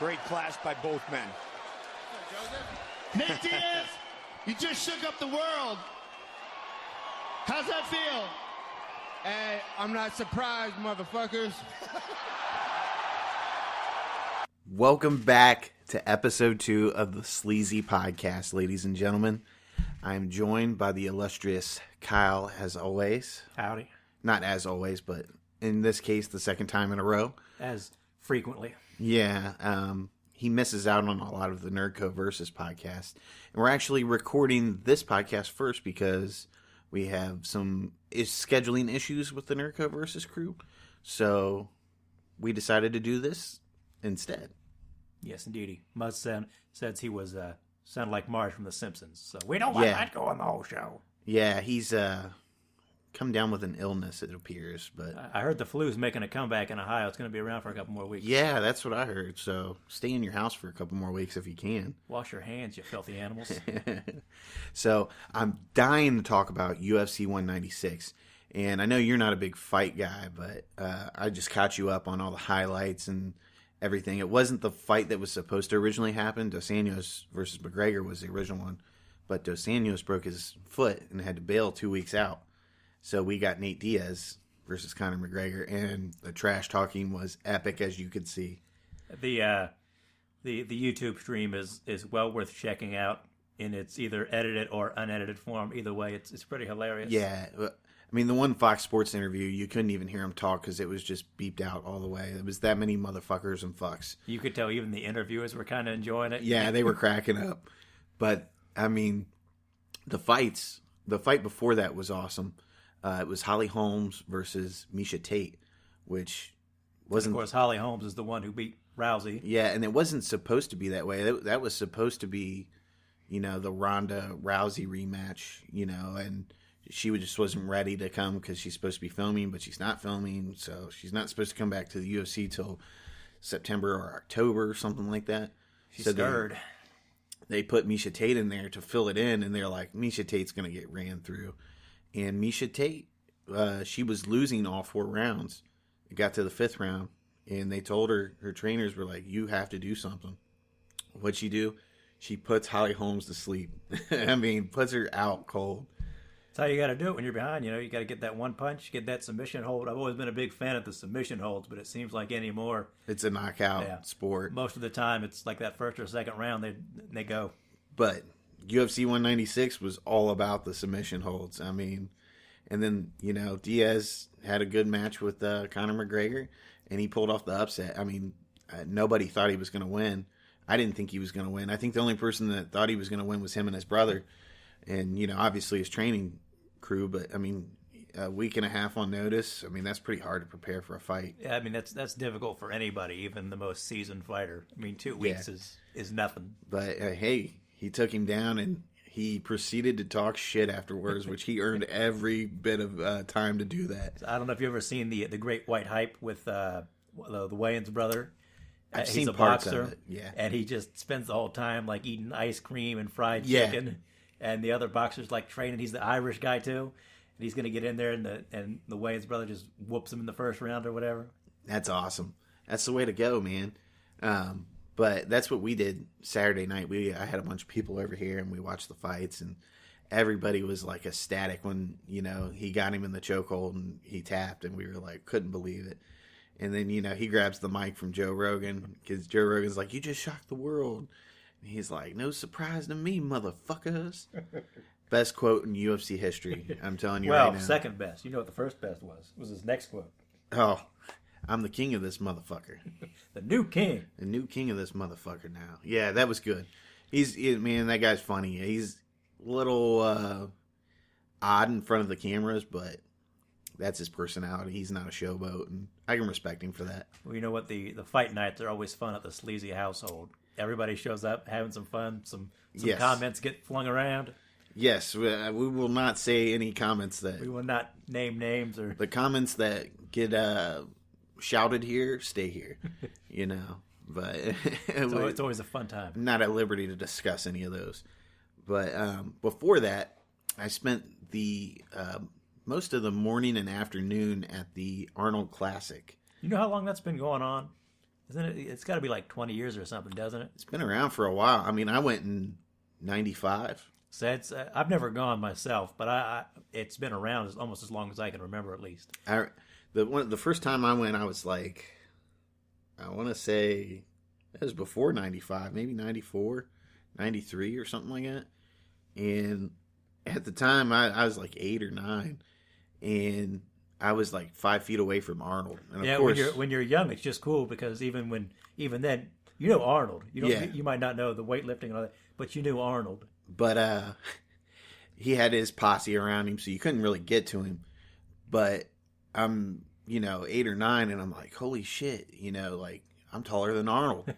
Great class by both men. Nate Diaz, you just shook up the world. How's that feel? Hey, I'm not surprised, motherfuckers. Welcome back to episode 2 of the Sleazy podcast, ladies and gentlemen. I'm joined by the illustrious Kyle, as always. Howdy. Not as always, but in this case, the second time in a row. As frequently. Yeah, he misses out on a lot of the Nerdco Versus podcast. And we're actually recording this podcast first because we have some scheduling issues with the Nerdco Versus crew. So we decided to do this instead. Yes, indeed. Muzz says he was sounded like Marge from The Simpsons. So we don't want that going the whole show. Yeah, he's come down with an illness, it appears. But I heard the flu's making a comeback in Ohio. It's going to be around for a couple more weeks. Yeah, that's what I heard. So stay in your house for a couple more weeks if you can. Wash your hands, you filthy animals. So I'm dying to talk about UFC 196. And I know you're not a big fight guy, but I just caught you up on all the highlights and everything. It wasn't the fight that was supposed to originally happen. Dos Anjos versus McGregor was the original one. But Dos Anjos broke his foot and had to bail 2 weeks out. So we got Nate Diaz versus Conor McGregor, and the trash talking was epic, as you could see. The YouTube stream is well worth checking out in its either edited or unedited form. Either way, it's pretty hilarious. Yeah, I mean, the one Fox Sports interview, you couldn't even hear him talk because it was just beeped out all the way. It was that many motherfuckers and fucks. You could tell even the interviewers were kind of enjoying it. Yeah, they were cracking up. But, I mean, the fight before that was awesome. It was Holly Holmes versus Miesha Tate, which wasn't... Of course, Holly Holmes is the one who beat Rousey. Yeah, and it wasn't supposed to be that way. That was supposed to be, the Ronda-Rousey rematch, and she just wasn't ready to come because she's supposed to be filming, but she's not filming, so she's not supposed to come back to the UFC till September or October or something like that. She's scared. They put Miesha Tate in there to fill it in, and they're like, Miesha Tate's going to get ran through. And Miesha Tate, she was losing all 4 rounds. It got to the 5th round, and they told her trainers were like, you have to do something. What'd she do? She puts Holly Holmes to sleep. I mean, puts her out cold. That's how you got to do it when you're behind. You got to get that one punch, get that submission hold. I've always been a big fan of the submission holds, but it seems like anymore it's a knockout sport. Most of the time, it's like that first or second round, they go. But UFC 196 was all about the submission holds. I mean, and then, Diaz had a good match with Conor McGregor, and he pulled off the upset. I mean, nobody thought he was going to win. I didn't think he was going to win. I think the only person that thought he was going to win was him and his brother, and, obviously his training crew. But, I mean, a week and a half on notice, I mean, that's pretty hard to prepare for a fight. Yeah, I mean, that's difficult for anybody, even the most seasoned fighter. I mean, 2 weeks is nothing. But, hey, he took him down, and he proceeded to talk shit afterwards, which he earned every bit of time to do that. I don't know if you've ever seen the Great White Hype with the Wayans brother. I've He's seen a parts boxer, of it, yeah. And he just spends the whole time like eating ice cream and fried chicken. And the other boxer's like training. He's the Irish guy too, and he's going to get in there, and the Wayans brother just whoops him in the first round or whatever. That's awesome. That's the way to go, man. But that's what we did Saturday night. I had a bunch of people over here, and we watched the fights, and everybody was like ecstatic when he got him in the chokehold and he tapped, and we were like couldn't believe it. And then he grabs the mic from Joe Rogan because Joe Rogan's like, "You just shocked the world." And he's like, "No surprise to me, motherfuckers." Best quote in UFC history. I'm telling you right now. Well, second best. You know what the first best was? It was his next quote. Oh, I'm the king of this motherfucker. The new king. The new king of this motherfucker now. Yeah, that was good. Man, that guy's funny. He's a little odd in front of the cameras, but that's his personality. He's not a showboat, and I can respect him for that. Well, you know what? The fight nights are always fun at the Sleazy household. Everybody shows up having some fun. Some comments get flung around. Yes, we will not say any comments that... We will not name names or... The comments that get shouted here, stay here, But it's always a fun time. I'm not at liberty to discuss any of those. But before that, I spent the most of the morning and afternoon at the Arnold Classic. You know how long that's been going on? Isn't it? It's got to be like 20 years or something, doesn't it? It's been around for a while. I mean, I went in '95. So it's, I've never gone myself, but it's been around almost as long as I can remember, at least. The first time I went, I was like, I want to say it was before '95, maybe '94, '93 or something like that. And at the time, I was like 8 or 9, and I was like 5 feet away from Arnold. And of course, when you're young, it's just cool because even then, you know Arnold. You might not know the weightlifting and all that, but you knew Arnold. But he had his posse around him, so you couldn't really get to him. But I'm, 8 or 9, and I'm like, holy shit, like I'm taller than Arnold.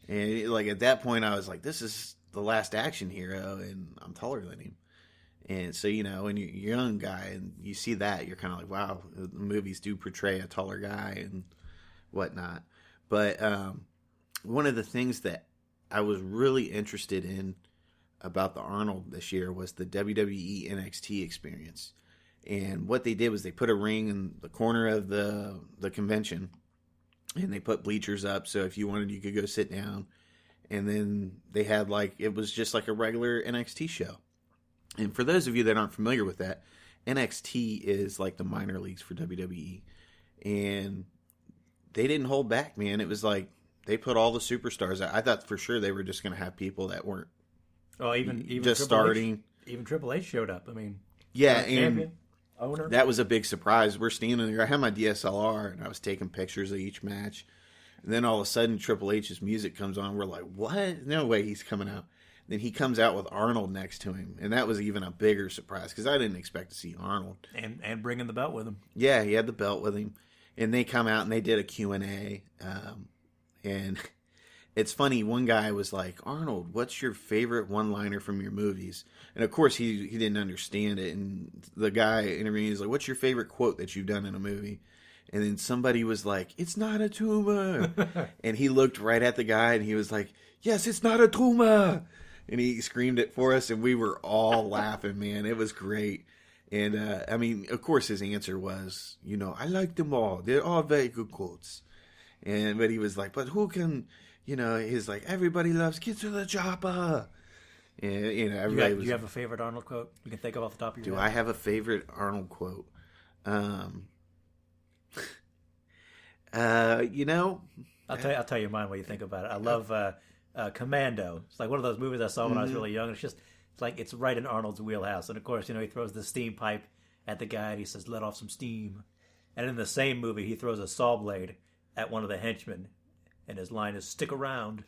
And like at that point, I was like, this is the last action hero, and I'm taller than him. And so, when you're a young guy and you see that, you're kind of like, wow, the movies do portray a taller guy and whatnot. But one of the things that I was really interested in about the Arnold this year was the WWE NXT experience. And what they did was they put a ring in the corner of the convention, and they put bleachers up, so if you wanted, you could go sit down. And then they had it was just like a regular NXT show. And for those of you that aren't familiar with that, NXT is like the minor leagues for WWE. And they didn't hold back, man. It was like they put all the superstars out. I thought for sure they were just going to have people that weren't even just starting. Even Triple H showed up. I mean, yeah, and champion, owner. That was a big surprise. We're standing there. I had my DSLR, and I was taking pictures of each match. And then all of a sudden, Triple H's music comes on. We're like, what? No way he's coming out. Then he comes out with Arnold next to him. And that was even a bigger surprise because I didn't expect to see Arnold. And bringing the belt with him. Yeah, he had the belt with him. And they come out and they did a Q&A. And it's funny, one guy was like, Arnold, what's your favorite one-liner from your movies? And of course, he didn't understand it. And the guy interviewing is like, what's your favorite quote that you've done in a movie? And then somebody was like, it's not a tumor. And he looked right at the guy and he was like, yes, it's not a tumor. And he screamed it for us, and we were all laughing, man. It was great. And, I mean, of course, his answer was, I like them all. They're all very good quotes. But he was like, but who can, he's like, everybody loves Get to the Chopper. And, everybody you have a favorite Arnold quote you can think of off the top of your head? Do I have a favorite Arnold quote? I'll tell you mine while you think about it. I love Commando. It's like one of those movies I saw when I was really young. It's right in Arnold's wheelhouse. And of course, he throws the steam pipe at the guy and he says, let off some steam. And in the same movie, he throws a saw blade at one of the henchmen, and his line is, stick around.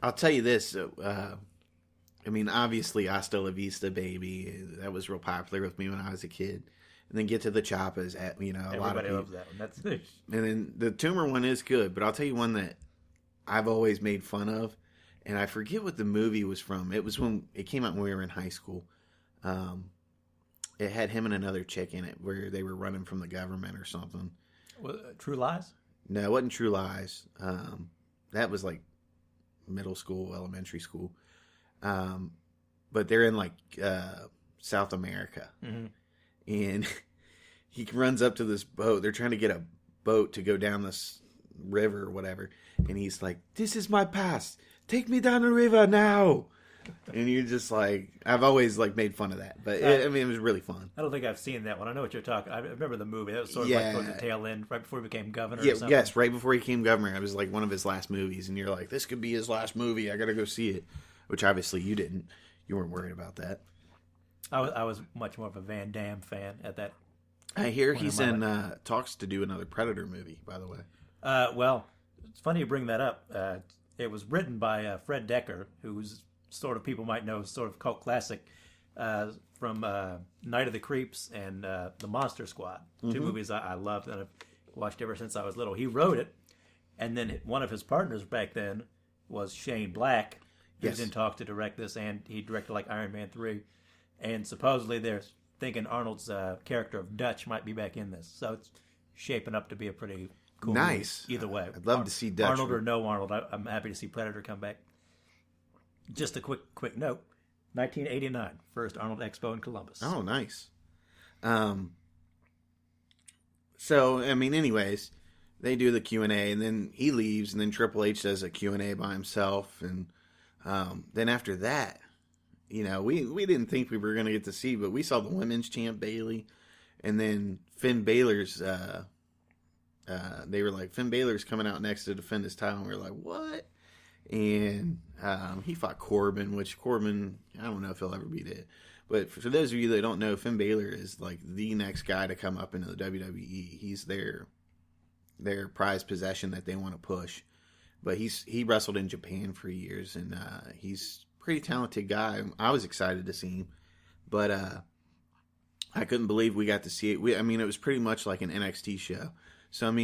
I'll tell you this. I mean, obviously, Hasta La Vista, baby. That was real popular with me when I was a kid. And then Get to the Choppas, a lot of people. Loves that one. That's And then the tumor one is good, but I'll tell you one that I've always made fun of, and I forget what the movie was from. It was when it came out when we were in high school. It had him and another chick in it where they were running from the government or something. True Lies? No, it wasn't True Lies. That was like middle school, elementary school. But they're in South America. Mm-hmm. And he runs up to this boat. They're trying to get a boat to go down this river or whatever. And he's like, this is my pass. Take me down the river now. And you're just like, I've always made fun of that. But it was really fun. I don't think I've seen that one. I know what you're talking. I remember the movie. That was sort of towards the tail end, right before he became governor or something. Yes, right before he became governor. It was one of his last movies. And you're like, this could be his last movie. I got to go see it. Which obviously you didn't. You weren't worried about that. I was much more of a Van Damme fan at that. I hear he's in talks to do another Predator movie, by the way. Well, it's funny you bring that up. It was written by Fred Decker, who's sort of people might know, sort of cult classic from Night of the Creeps and The Monster Squad. Mm-hmm. Two movies I loved and I've watched ever since I was little. He wrote it, and then one of his partners back then was Shane Black, who was in talks to direct this, and he directed Iron Man 3. And supposedly they're thinking Arnold's character of Dutch might be back in this. So it's shaping up to be a pretty cool movie either way. I'd love to see Dutch. Arnold or no Arnold. I'm happy to see Predator come back. Just a quick note. 1989, first Arnold Expo in Columbus. Oh, nice. So, I mean, anyways, they do the Q&A, and then he leaves, and then Triple H does a Q&A by himself, and then after that, we didn't think we were going to get to see, but we saw the women's champ Bayley, and then Finn Balor's. They were like, Finn Balor's coming out next to defend his title, and we were like, what? And he fought Corbin, which Corbin, I don't know if he'll ever beat it. But for those of you that don't know, Finn Balor is like the next guy to come up into the WWE. He's their prized possession that they want to push. But he wrestled in Japan for years, and he's a pretty talented guy. I was excited to see him. But I couldn't believe we got to see it. It was pretty much like an NXT show. So,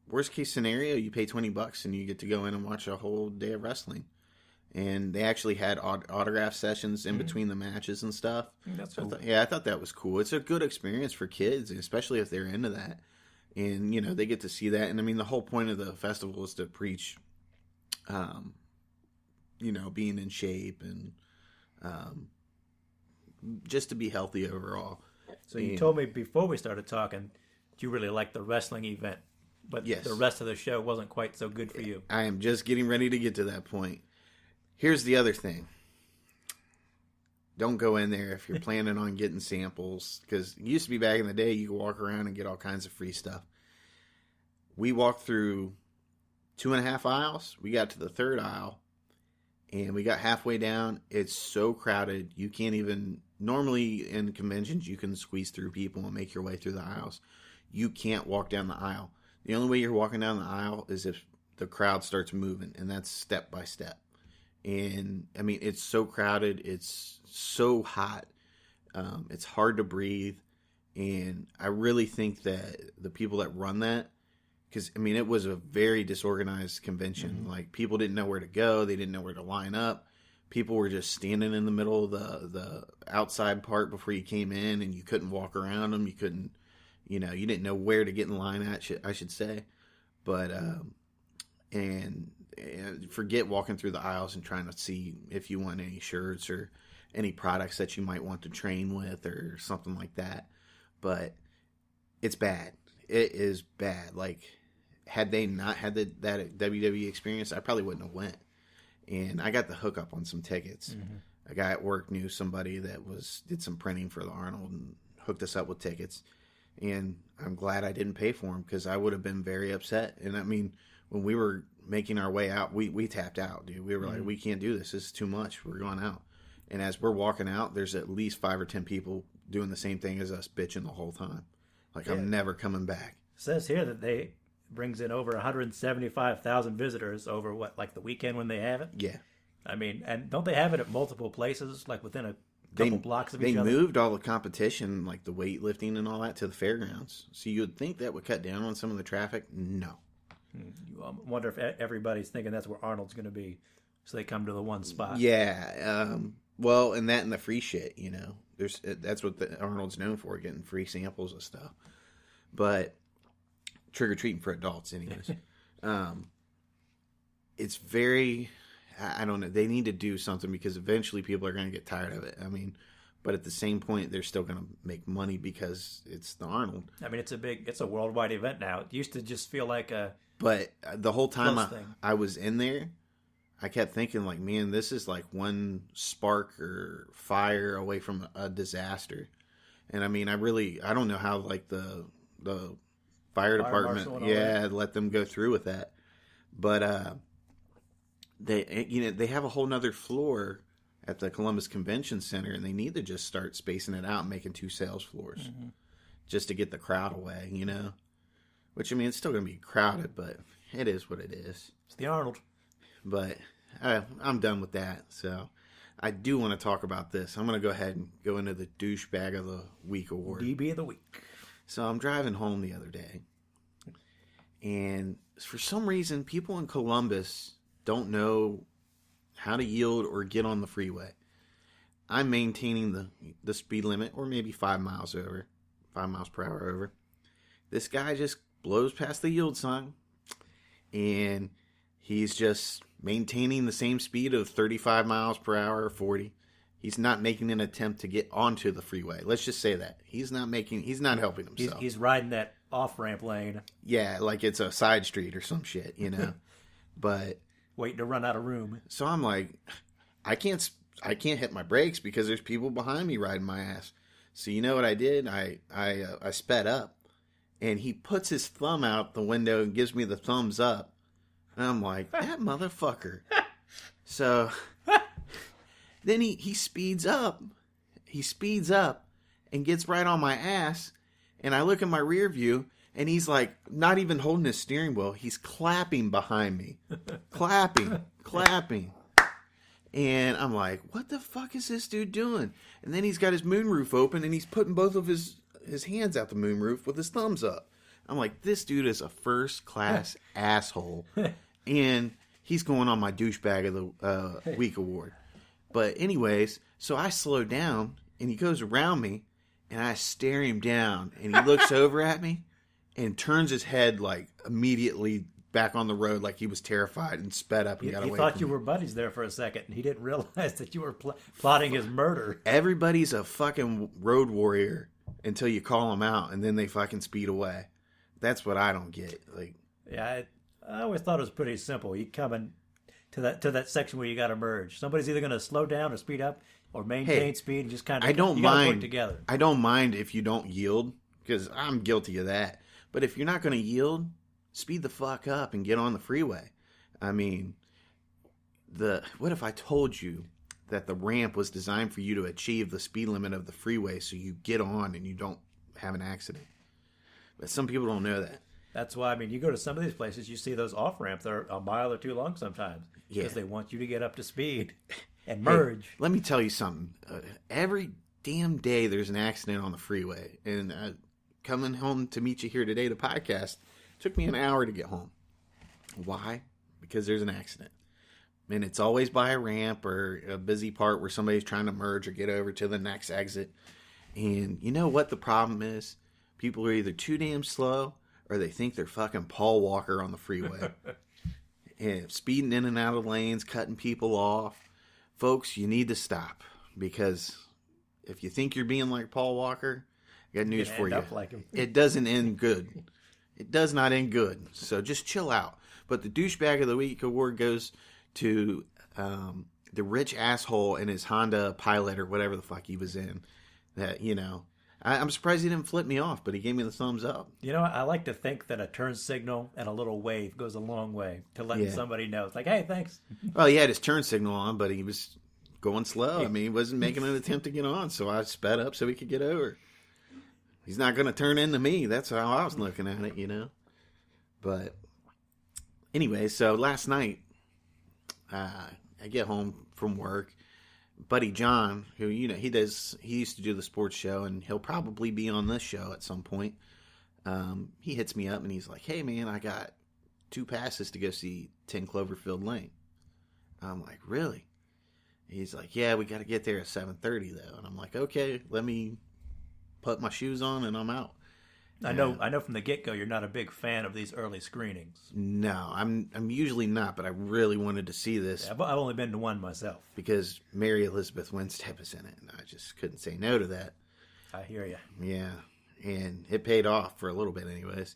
worst case scenario, you pay $20 and you get to go in and watch a whole day of wrestling. And they actually had autograph sessions in between the matches and stuff. That's cool. I thought that was cool. It's a good experience for kids, especially if they're into that. And, they get to see that. And, the whole point of the festival is to preach, being in shape and just to be healthy overall. So you told me before we started talking, you really liked the wrestling event, but yes, the rest of the show wasn't quite so good for you. I am just getting ready to get to that point. Here's the other thing. Don't go in there if you're planning on getting samples, because it used to be back in the day you could walk around and get all kinds of free stuff. We walked through 2.5 aisles. We got to the third aisle, and we got halfway down. It's so crowded. You can't even... Normally in conventions, you can squeeze through people and make your way through the aisles. You can't walk down the aisle. The only way you're walking down the aisle is if the crowd starts moving, and that's step by step. And, it's so crowded. It's so hot. It's hard to breathe. And I really think that the people that run that, because, it was a very disorganized convention. Mm-hmm. Like, people didn't know where to go. They didn't know where to line up. People were just standing in the middle of the outside part before you came in, and you couldn't walk around them. You couldn't, you didn't know where to get in line at, I should say. But, and forget walking through the aisles and trying to see if you want any shirts or any products that you might want to train with or something like that. But it's bad. It is bad. Like, had they not had that WWE experience, I probably wouldn't have went. And I got the hookup on some tickets. Mm-hmm. A guy at work knew somebody that did some printing for the Arnold and hooked us up with tickets. And I'm glad I didn't pay for them, because I would have been very upset. And when we were making our way out, we tapped out, dude. We were like, we can't do this. This is too much. We're going out. And as we're walking out, there's at least 5 or 10 people doing the same thing as us, bitching the whole time. Like, yeah. I'm never coming back. It says here that they brings in over 175,000 visitors over the weekend when they have it. Yeah. And don't they have it at multiple places, like within a couple blocks of each other? They moved all the competition, like the weightlifting and all that, to the fairgrounds. So you would think that would cut down on some of the traffic. No. You wonder if everybody's thinking that's where Arnold's going to be, so they come to the one spot. Yeah. Well, and that and the free shit, that's what the Arnold's known for, getting free samples of stuff. But trick-or-treating for adults, anyways. It's very... I don't know. They need to do something, because eventually people are going to get tired of it. But at the same point, they're still going to make money because it's the Arnold. It's a worldwide event now. It used to just feel like a... But the whole time I was in there, I kept thinking, like, man, this is like one spark or fire away from a disaster. And I don't know how, like, the fire department, let them go through with that. But they have a whole nother floor at the Columbus Convention Center, and they need to just start spacing it out and making 2 sales floors just to get the crowd away, Which, it's still going to be crowded, but it is what it is. It's the Arnold. But I'm done with that, so I do want to talk about this. I'm going to go ahead and go into the Douchebag of the Week award. DB of the Week. So I'm driving home the other day, and for some reason, people in Columbus don't know how to yield or get on the freeway. I'm maintaining the speed limit, or maybe 5 miles per hour over. This guy just blows past the yield sign, and he's just maintaining the same speed of 35 miles per hour or 40. He's not making an attempt to get onto the freeway. Let's just say that. He's not helping himself. He's riding that off-ramp lane. Yeah, like it's a side street or some shit, you know. But waiting to run out of room. So I'm like, I can't hit my brakes because there's people behind me riding my ass. So you know what I did? I sped up, and he puts his thumb out the window and gives me the thumbs up. And I'm like, that motherfucker. So then he speeds up. He speeds up and gets right on my ass. And I look in my rear view, and he's like not even holding his steering wheel. He's clapping behind me. clapping. And I'm like, what the fuck is this dude doing? And then he's got his moonroof open, and he's putting both of his hands out the moonroof with his thumbs up. I'm like, this dude is a first-class asshole. And he's going on my douchebag of the week award. But anyways, so I slow down, and he goes around me, and I stare him down, and he looks over at me and turns his head like immediately back on the road like he was terrified and sped up and got away. He thought you were buddies there for a second, and he didn't realize that you were plotting his murder. Everybody's a fucking road warrior until you call them out, and then they fucking speed away. That's what I don't get. Like, yeah, I always thought it was pretty simple. You come in to that section where you got to merge. Somebody's either going to slow down or speed up or maintain speed and just kind of. I don't mind. Work together. I don't mind if you don't yield because I'm guilty of that. But if you're not going to yield, speed the fuck up and get on the freeway. I mean, what if I told you that the ramp was designed for you to achieve the speed limit of the freeway so you get on and you don't have an accident? But some people don't know that. That's why, I mean, you go to some of these places, you see those off-ramps. They're a mile or two long sometimes because they want you to get up to speed and merge. Hey, let me tell you something. Every damn day there's an accident on the freeway. And coming home to meet you here today to podcast took me an hour to get home. Why? Because there's an accident. And it's always by a ramp or a busy part where somebody's trying to merge or get over to the next exit. And you know what the problem is? People are either too damn slow or they think they're fucking Paul Walker on the freeway. And speeding in and out of lanes, cutting people off. Folks, you need to stop. Because if you think you're being like Paul Walker, I got news for you. Like him. It doesn't end good. It does not end good. So just chill out. But the douchebag of the week award goes to the rich asshole in his Honda Pilot or whatever the fuck he was in. That, you know, I'm surprised he didn't flip me off, but he gave me the thumbs up. You know, I like to think that a turn signal and a little wave goes a long way to letting somebody know. It's like, hey, thanks. Well, he had his turn signal on, but he was going slow. I mean, he wasn't making an attempt to get on, so I sped up so he could get over. He's not going to turn into me. That's how I was looking at it, you know. But anyway, so last night, I get home from work. Buddy John, who, you know, he used to do the sports show, and he'll probably be on this show at some point. He hits me up and he's like, hey man, I got 2 passes to go see 10 Cloverfield Lane. I'm like, really? He's like, yeah, we got to get there at 7:30 though. And I'm like, okay, let me put my shoes on and I'm out. I know from the get-go you're not a big fan of these early screenings. No, I'm usually not, but I really wanted to see this. Yeah, I've only been to one myself. Because Mary Elizabeth Winstead is in it, and I just couldn't say no to that. I hear you. Yeah, and it paid off for a little bit anyways.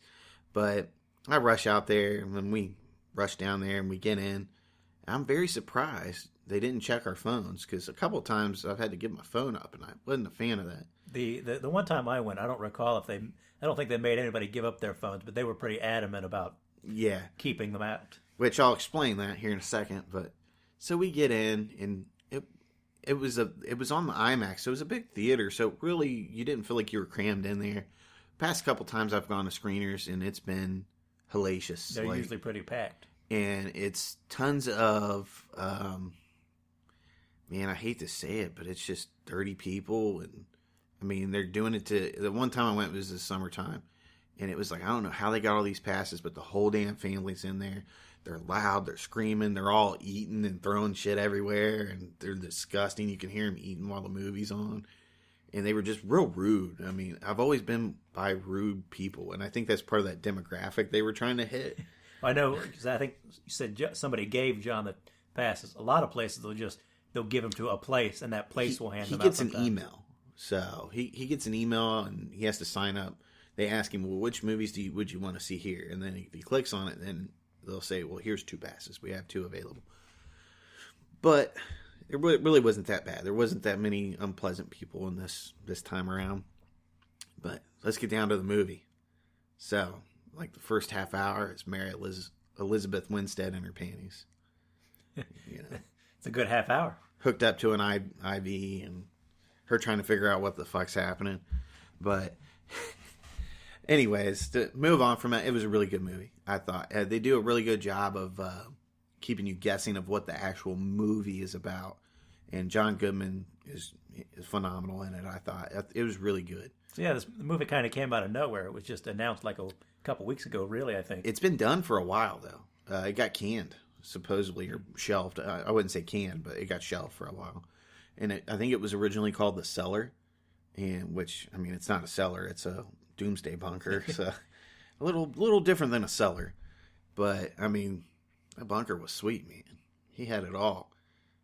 But I rush out there, and when we rush down there and we get in, I'm very surprised they didn't check our phones, because a couple of times I've had to give my phone up, and I wasn't a fan of that. The one time I went, I don't recall if I don't think they made anybody give up their phones, but they were pretty adamant about keeping them out. Which I'll explain that here in a second. But so we get in, and it was on the IMAX, so it was a big theater. So really, you didn't feel like you were crammed in there. Past couple times I've gone to screeners, and it's been hellacious. They're usually pretty packed, and it's tons of man, I hate to say it, but it's just dirty people. And I mean, they're doing it to... The one time I went was the summertime. And it was like, I don't know how they got all these passes, but the whole damn family's in there. They're loud. They're screaming. They're all eating and throwing shit everywhere. And they're disgusting. You can hear them eating while the movie's on. And they were just real rude. I mean, I've always been by rude people. And I think that's part of that demographic they were trying to hit. I know, because I think you said somebody gave John the passes. A lot of places, they'll give him to a place, and that place will hand them out. He gets an email. So he gets an email, and he has to sign up they ask him, well, which movies would you want to see here? And then if he clicks on it, then they'll say, well, here's 2 passes. We have 2 available. But it really wasn't that bad. There wasn't that many unpleasant people in this time around. But let's get down to the movie. So, like the first half hour is Mary Elizabeth Winstead in her panties. It's a good half hour. Hooked up to an IV and her trying to figure out what the fuck's happening. But anyways, to move on from it, it was a really good movie, I thought. They do a really good job of keeping you guessing of what the actual movie is about. And John Goodman is phenomenal in it, I thought. It was really good. So yeah, the movie kind of came out of nowhere. It was just announced like a couple weeks ago, really, I think. It's been done for a while, though. It got canned, supposedly, or shelved. I wouldn't say canned, but it got shelved for a while. And I think it was originally called The Cellar, which, I mean, it's not a cellar. It's a doomsday bunker. So a little different than a cellar. But, I mean, that bunker was sweet, man. He had it all.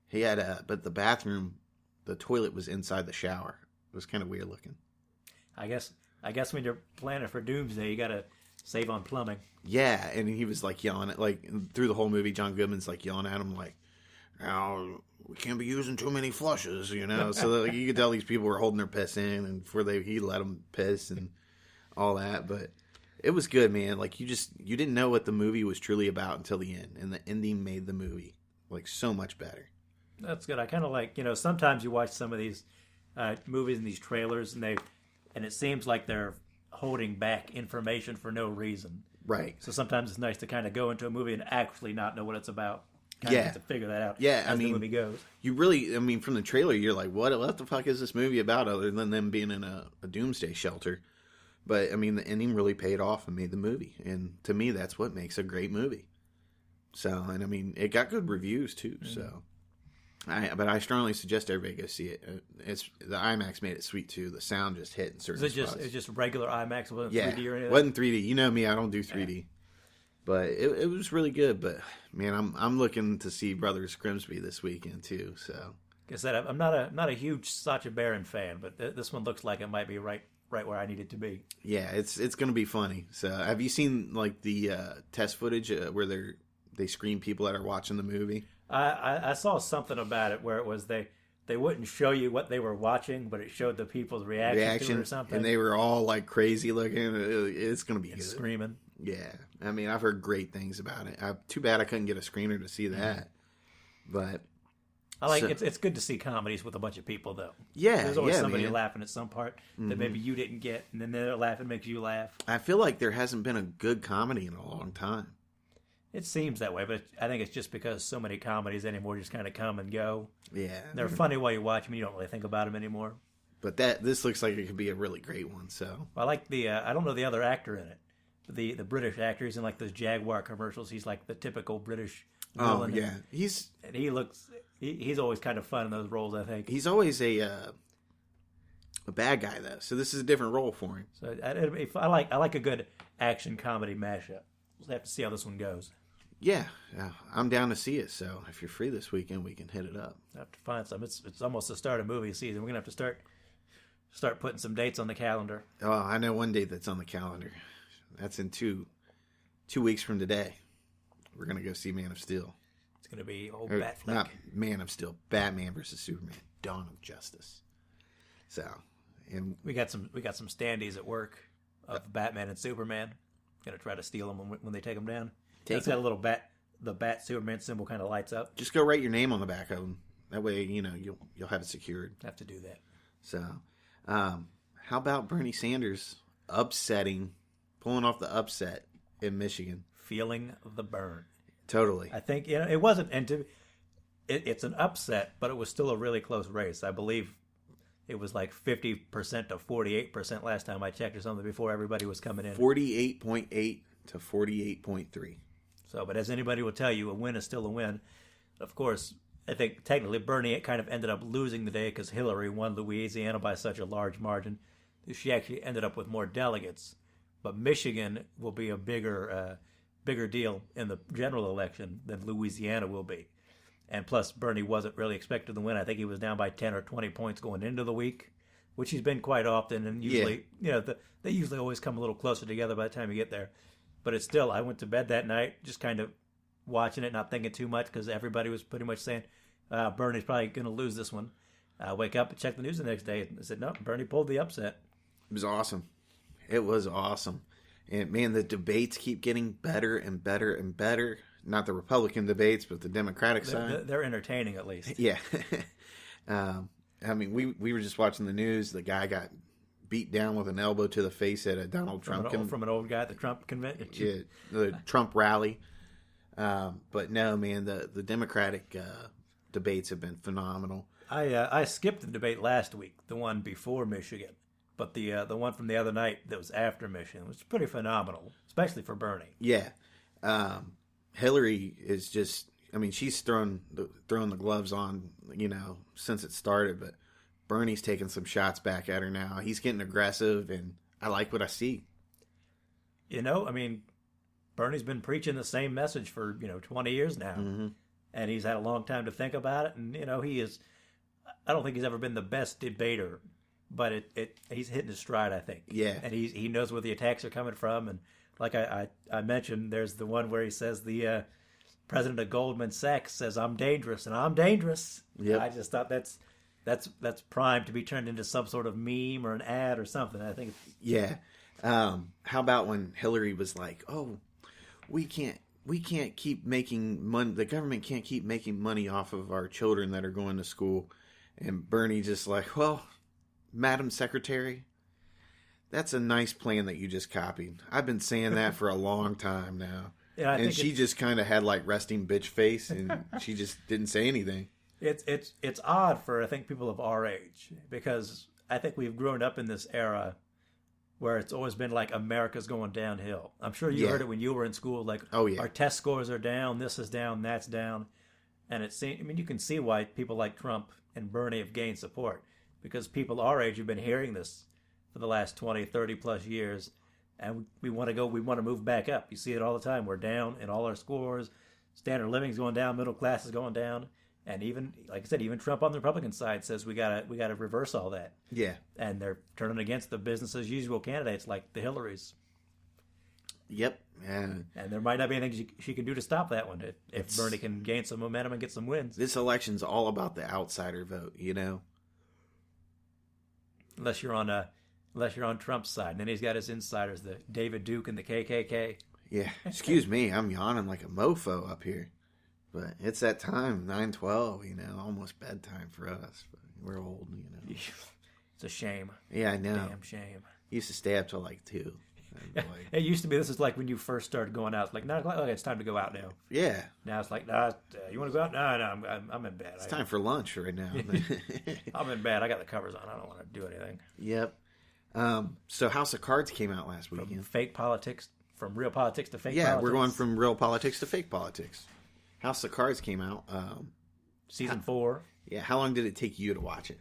He had but the bathroom, the toilet was inside the shower. It was kind of weird looking. I guess when you're planning for doomsday, you got to save on plumbing. Yeah, and he was like yelling at, like, through the whole movie, John Goodman's like yelling at him like, "Now we can't be using too many flushes," So like, you could tell these people were holding their piss in, and before he let them piss and all that. But it was good, man. Like you didn't know what the movie was truly about until the end, and the ending made the movie like so much better. That's good. I kind of like, sometimes you watch some of these movies and these trailers, and it seems like they're holding back information for no reason. Right. So sometimes it's nice to kind of go into a movie and actually not know what it's about. To figure that out. Yeah, as the movie goes. You really, from the trailer, you're like, what the fuck is this movie about other than them being in a doomsday shelter? But, the ending really paid off and made the movie. And to me, that's what makes a great movie. So, and it got good reviews too, so. But I strongly suggest everybody go see it. The IMAX made it sweet too. The sound just hit in certain spots. It's just regular IMAX? It wasn't 3D or anything? It wasn't 3D. You know me, I don't do 3D. Yeah. But it was really good. But man, I'm looking to see Brothers Grimsby this weekend too. So, like I said, I'm not a huge Sacha Baron fan, but this one looks like it might be right where I need it to be. Yeah, it's going to be funny. So, have you seen like the test footage where they screen people that are watching the movie? I saw something about it where it was they wouldn't show you what they were watching, but it showed the people's reaction to it or something. And they were all like crazy looking. It's going to be good. Screaming. Yeah. I've heard great things about it. Too bad I couldn't get a screener to see that. But it's good to see comedies with a bunch of people though. Yeah. There's always somebody laughing at some part that maybe you didn't get, and then they're laughing makes you laugh. I feel like there hasn't been a good comedy in a long time. It seems that way, but I think it's just because so many comedies anymore just kind of come and go. Yeah. They're funny while you watch them. You don't really think about them anymore. But this looks like it could be a really great one. So I like I don't know the other actor in it. The British actor, he's in like those Jaguar commercials. He's like the typical British villain. Oh, yeah. He's always kind of fun in those roles, I think. He's always a bad guy, though. So this is a different role for him. So I like a good action comedy mashup. We'll have to see how this one goes. Yeah, I'm down to see it. So if you're free this weekend, we can hit it up. I have to find some. It's almost the start of movie season. We're gonna have to start putting some dates on the calendar. Oh, I know one date that's on the calendar. That's in 2 weeks from today. We're gonna go see Man of Steel. It's gonna be old Bat flick. Not Man of Steel. Batman versus Superman. Dawn of Justice. So, and we got some standees at work of Batman and Superman. Gonna try to steal them when they take them down. It's got a little the Bat Superman symbol kind of lights up. Just go write your name on the back of them. That way, you'll have it secured. Have to do that. So, how about Bernie Sanders pulling off the upset in Michigan? Feeling the burn. Totally. I think it wasn't, and it's an upset, but it was still a really close race. I believe it was like 50% to 48% last time I checked or something before everybody was coming in. 48.8 to 48.3. So, but as anybody will tell you, a win is still a win. Of course, I think technically Bernie kind of ended up losing the day because Hillary won Louisiana by such a large margin. She actually ended up with more delegates. But Michigan will be a bigger deal in the general election than Louisiana will be. And plus, Bernie wasn't really expected to win. I think he was down by 10 or 20 points going into the week. which he's been quite often, and usually, they usually always come a little closer together by the time you get there. But it's still, I went to bed that night just kind of watching it, not thinking too much, because everybody was pretty much saying, Bernie's probably going to lose this one. I wake up and check the news the next day, and I said, no, Bernie pulled the upset. It was awesome. It was awesome. And, man, the debates keep getting better and better and better. Not the Republican debates, but the Democratic side. They're entertaining, at least. Yeah. I mean, we were just watching the news. The guy got beat down with an elbow to the face at a Donald Trump from an old guy at the Trump convention. Yeah, the Trump rally. But no, man, the Democratic debates have been phenomenal. I skipped the debate last week, the one before Michigan, but the one from the other night that was after Michigan was pretty phenomenal, especially for Bernie. Yeah, Hillary is just. I mean, she's throwing the gloves on, since it started. But Bernie's taking some shots back at her now. He's getting aggressive, and I like what I see. I mean, Bernie's been preaching the same message for 20 years now, and he's had a long time to think about it. And he is. I don't think he's ever been the best debater, but he's hitting his stride, I think. Yeah, and he knows where the attacks are coming from. And like I mentioned, there's the one where he says the president of Goldman Sachs says, "I'm dangerous," and I'm dangerous. Yeah, I just thought that's primed to be turned into some sort of meme or an ad or something. I think. Yeah. How about when Hillary was like, "Oh, we can't keep making money. The government can't keep making money off of our children that are going to school," and Bernie just like, "Well, Madam Secretary, that's a nice plan that you just copied. I've been saying that for a long time now." Yeah, and she just kind of had like resting bitch face, and she just didn't say anything. It's odd for, I think, people of our age, because I think we've grown up in this era where it's always been like America's going downhill. I'm sure you heard it when you were in school, like, oh yeah, our test scores are down, this is down, that's down, and you can see why people like Trump and Bernie have gained support, because people our age have been hearing this for the last 20, 30 plus years. And we want to move back up. You see it all the time. We're down in all our scores. Standard of living's going down. Middle class is going down. And even, like I said, even Trump on the Republican side says we gotta reverse all that. Yeah. And they're turning against the business as usual candidates like the Hillarys. Yep. And there might not be anything she can do to stop that one if Bernie can gain some momentum and get some wins. This election's all about the outsider vote, Unless you're on Trump's side. And then he's got his insiders, the David Duke and the KKK. Yeah. Excuse me, I'm yawning like a mofo up here. But it's that time, 9:12, almost bedtime for us. But we're old, It's a shame. Yeah, I know. Damn shame. Used to stay up till like 2. It used to be, this is like when you first started going out. It's like, 9 o'clock, okay, it's time to go out now. Yeah. Now it's like, nah, you want to go out? No, I'm in bed. It's time for lunch right now. I'm in bed. I got the covers on. I don't want to do anything. Yep. So House of Cards came out last weekend. From real politics to fake politics. Yeah, we're going from real politics to fake politics. House of Cards came out. Season 4. Yeah, how long did it take you to watch it?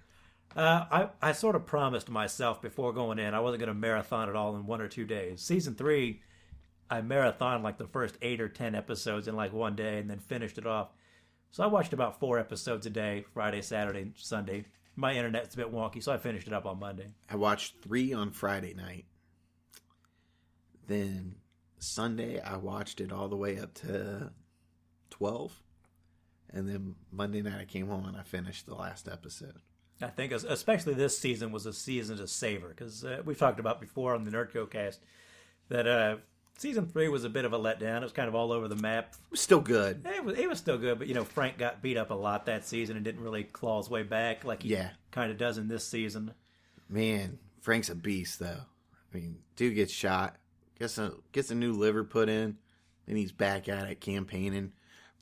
I sort of promised myself before going in I wasn't going to marathon it all in 1 or 2 days. Season 3, I marathoned like the first 8 or 10 episodes in like one day and then finished it off. So I watched about 4 episodes a day, Friday, Saturday, Sunday. My internet's a bit wonky, so I finished it up on Monday. I watched 3 on Friday night. Then Sunday, I watched it all the way up to 12. And then Monday night, I came home and I finished the last episode. I think especially this season was a season to savor, because we've talked about before on the Nerdco cast that season 3 was a bit of a letdown. It was kind of all over the map. It was still good. It was still good, but Frank got beat up a lot that season and didn't really claw his way back like he kind of does in this season. Man, Frank's a beast, though. I mean, dude gets shot, gets a new liver put in, then he's back at it campaigning,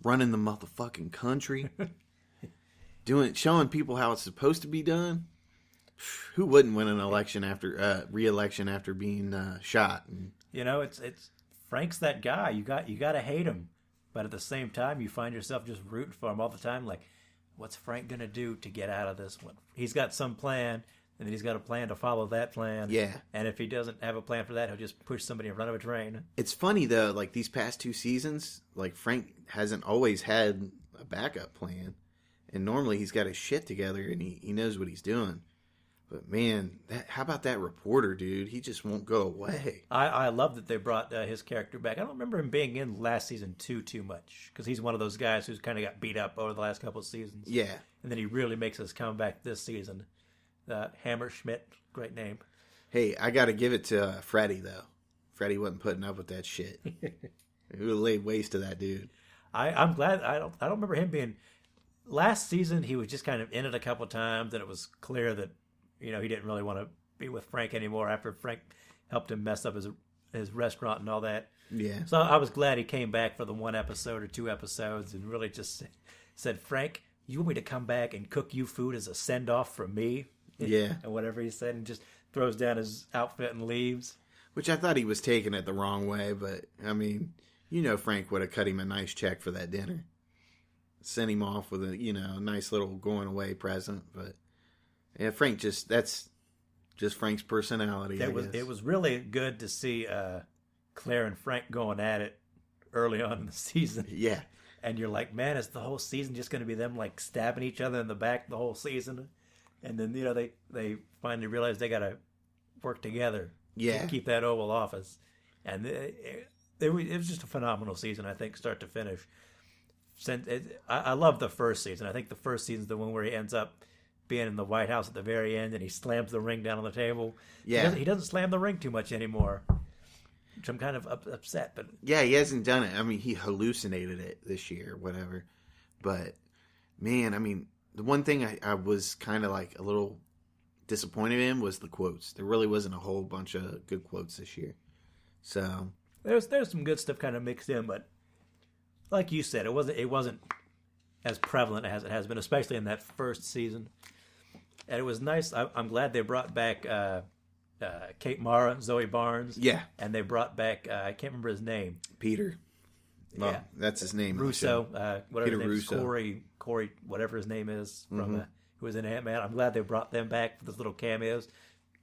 running the motherfucking country. Showing people how it's supposed to be done. Who wouldn't win an election after re-election after being shot? It's Frank's that guy. You got to hate him, but at the same time, you find yourself just rooting for him all the time. Like, what's Frank gonna do to get out of this one? He's got some plan, and then he's got a plan to follow that plan. Yeah. And if he doesn't have a plan for that, he'll just push somebody in front of a train. It's funny though. Like these past 2 seasons, like Frank hasn't always had a backup plan. And normally he's got his shit together and he knows what he's doing. But man, how about that reporter, dude? He just won't go away. I love that they brought his character back. I don't remember him being in last season too much, because he's one of those guys who's kind of got beat up over the last couple of seasons. Yeah. And then he really makes his comeback this season. Hammerschmidt, great name. Hey, I got to give it to Freddie, though. Freddie wasn't putting up with that shit. He would laid waste to that dude. I'm glad. I don't remember him being. Last season, he was just kind of in it a couple times, and it was clear that he didn't really want to be with Frank anymore after Frank helped him mess up his restaurant and all that. Yeah. So I was glad he came back for the one episode or two episodes and really just said, Frank, you want me to come back and cook you food as a send off from me? Yeah. And whatever he said, and just throws down his outfit and leaves. Which I thought he was taking it the wrong way, but I mean, Frank would have cut him a nice check for that dinner. Sent him off with a, nice little going away present. But yeah, Frank that's just Frank's personality. It was really good to see Claire and Frank going at it early on in the season. Yeah. And you're like, man, is the whole season just going to be them like stabbing each other in the back the whole season? And then, they finally realize they got to work together to keep that Oval Office. And it was just a phenomenal season, I think, start to finish. I love the first season. I think the first season's the one where he ends up being in the White House at the very end and he slams the ring down on the table. Yeah. He doesn't slam the ring too much anymore, which I'm kind of upset. But yeah, he hasn't done it. I mean, he hallucinated it this year, whatever. But, man, I mean, the one thing I was kind of like a little disappointed in was the quotes. There really wasn't a whole bunch of good quotes this year. So there's some good stuff kind of mixed in, but like you said, it wasn't as prevalent as it has been, especially in that first season. And it was nice. I'm glad they brought back Kate Mara, Zoe Barnes. Yeah. And they brought back, I can't remember his name. Peter. Well, yeah. That's his name. Russo. Whatever Peter his name Russo. is. Corey, whatever his name is, from who was in Ant-Man. I'm glad they brought them back for those little cameos.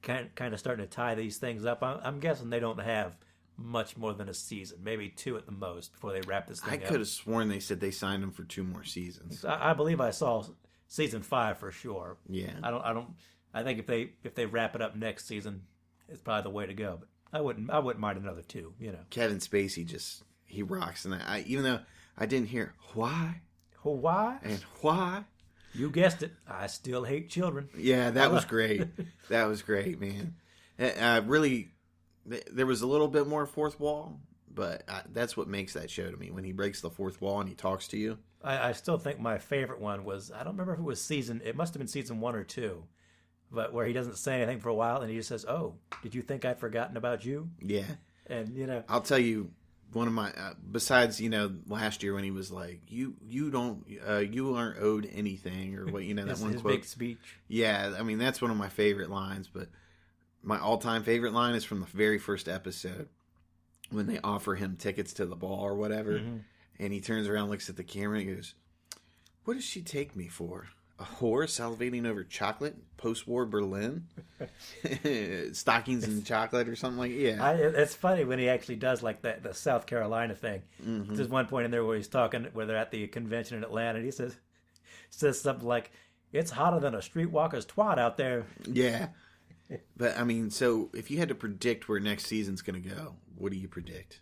Kind of starting to tie these things up. I'm guessing they don't have much more than a season, maybe 2 at the most, before they wrap this thing up. I could have sworn they said they signed him for 2 more seasons. I believe I saw season 5 for sure. Yeah. I think if they wrap it up next season, it's probably the way to go. But I wouldn't mind another 2. Kevin Spacey he rocks, and even though I didn't hear why and why. You guessed it. I still hate children. Yeah, that was great. That was great, man. Really, there was a little bit more fourth wall, but that's what makes that show to me. When he breaks the fourth wall and he talks to you. I still think my favorite one was, I don't remember if it was it must have been season 1 or 2, but where he doesn't say anything for a while and he just says, "Oh, did you think I'd forgotten about you?" Yeah. And, I'll tell you, one of my besides last year when he was like, you aren't owed anything, or what, that one his quote, big speech. Yeah, I mean, that's one of my favorite lines. But my all-time favorite line is from the very first episode when they offer him tickets to the ball or whatever, and he turns around, looks at the camera, and goes, "What does she take me for? A whore salivating over chocolate? Post-war Berlin? Stockings and chocolate or something like that?" Yeah. It's funny when he actually does like the South Carolina thing. There's one point in there where he's talking, where they're at the convention in Atlanta, and he says something like, "It's hotter than a streetwalker's twat out there." Yeah. But, I mean, so if you had to predict where next season's going to go, what do you predict?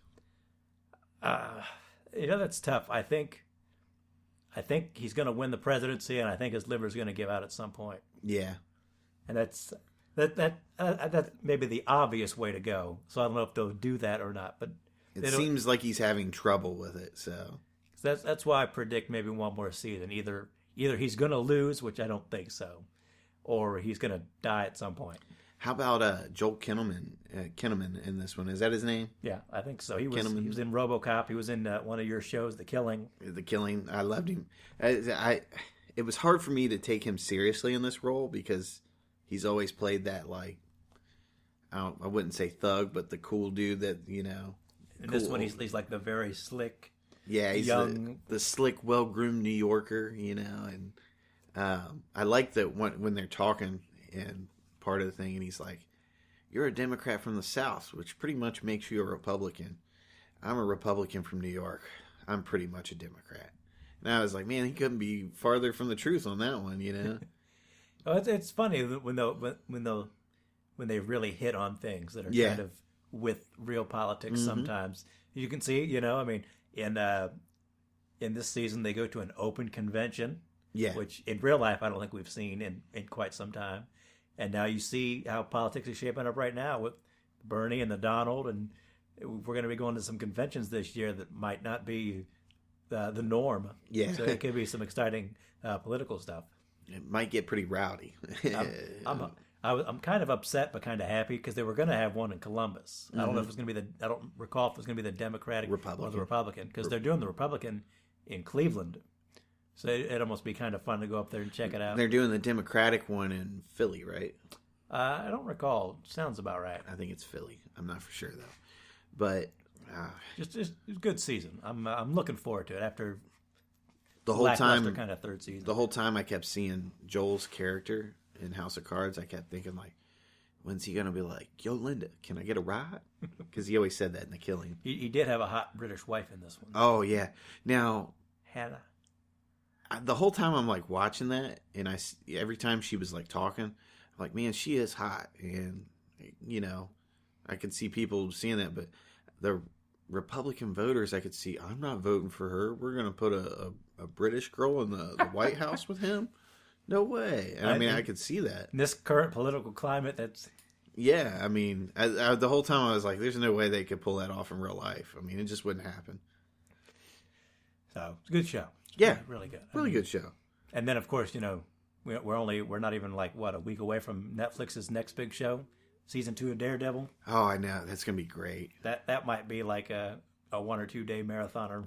That's tough. I think he's going to win the presidency, and I think his liver's going to give out at some point. Yeah. And that's maybe the obvious way to go. So I don't know if they'll do that or not. But it seems like he's having trouble with it. So that's why I predict maybe one more season. Either he's going to lose, which I don't think so, or he's going to die at some point. How about Joel Kinnaman in this one? Is that his name? Yeah, I think so. He was in RoboCop. He was in one of your shows, The Killing. The Killing. I loved him. It was hard for me to take him seriously in this role because he's always played that, like, I wouldn't say thug, but the cool dude that, In this one, he's like the very slick, yeah, he's young, the slick, well-groomed New Yorker, and I like that when they're talking and part of the thing, and he's like, "You're a Democrat from the South, which pretty much makes you a Republican. I'm a Republican from New York. I'm pretty much a Democrat." And I was like, man, he couldn't be farther from the truth on that one, Oh, it's funny when they really hit on things that are Yeah. kind of with real politics. Sometimes you can see, I mean, in this season they go to an open convention, Yeah. which in real life I don't think we've seen in quite some time. And now you see how politics is shaping up right now with Bernie and the Donald, and we're going to be going to some conventions this year that might not be the norm. Yeah. So it could be some exciting political stuff. It might get pretty rowdy. I'm kind of upset, but kind of happy because they were going to have one in Columbus. I don't know if it was going to be I don't recall if it was going to be the Democratic or the Republican, because they're doing the Republican in Cleveland. So it'd almost be kind of fun to go up there and check it out. They're doing the Democratic one in Philly, right? I don't recall. Sounds about right. I think it's Philly. I'm not for sure though. But Just a good season. I'm looking forward to it after the whole time, kind of third season. the whole time I kept seeing Joel's character in House of Cards, I kept thinking like, when's he gonna be like, "Yo, Linda, can I get a ride?" Because he always said that in The Killing. He did have a hot British wife in this one. Oh yeah. Now Hannah. the whole time I'm like watching that, and every time she was like talking, I'm like, man, she is hot, and I could see people seeing that, but the Republican voters, I could see, I'm not voting for her. We're gonna put a British girl in the White House with him. No way. And I could see that. In this current political climate, that's Yeah, I mean, the whole time I was like, there's no way they could pull that off in real life. I mean, it just wouldn't happen. so it's a good show. It's Yeah, really good. Really good show. And then of course, we're not even like a week away from Netflix's next big show, season 2 of Daredevil. Oh, I know. That's gonna be great. That might be like a 1 or 2 day marathoner.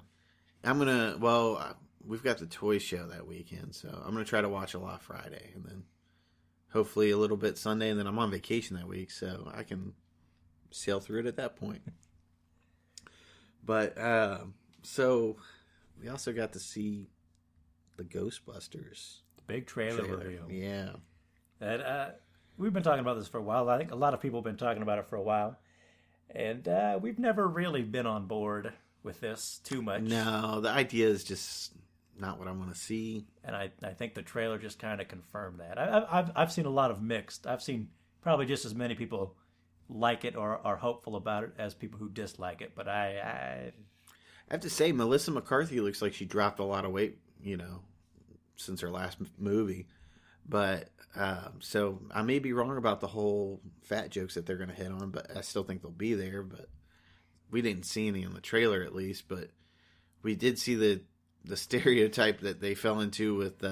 We've got the toy show that weekend, so I'm gonna try to watch a lot Friday, and then hopefully a little bit Sunday, and then I'm on vacation that week, so I can sail through it at that point. But so we also got to see the Ghostbusters Big trailer review. Yeah, That we've been talking about this for a while. I think a lot of people have been talking about it for a while, and we've never really been on board with this too much. No, the idea is just not what I want to see. And I think the trailer just kind of confirmed that. I've seen a lot of mixed. I've seen probably just as many people like it or are hopeful about it as people who dislike it. But I have to say, Melissa McCarthy looks like she dropped a lot of weight, since her last movie. But so I may be wrong about the whole fat jokes that they're going to hit on, but I still think they'll be there. But we didn't see any in the trailer, at least. But we did see the stereotype that they fell into with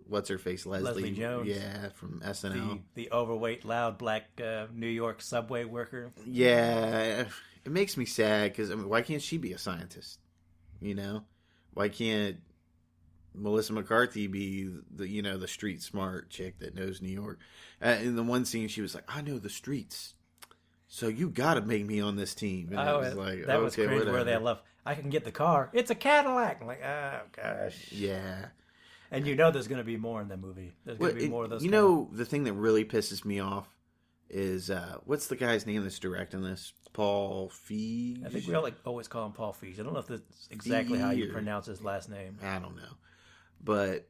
what's her face, Leslie Jones, yeah, from SNL, the overweight, loud black New York subway worker. Yeah, it makes me sad because why can't she be a scientist? Why can't Melissa McCarthy be the street smart chick that knows New York? In the one scene, she was like, "I know the streets, so you got to make me on this team." And was cringe. whatever. Where they love, I can get the car. It's a Cadillac. I'm like, oh gosh. Yeah. And there's going to be more in the movie. There's going to be more of those. The thing that really pisses me off is what's the guy's name that's directing this? Paul Feig. I think we all always call him Paul Feig. I don't know if that's exactly how you pronounce his last name. I don't know, but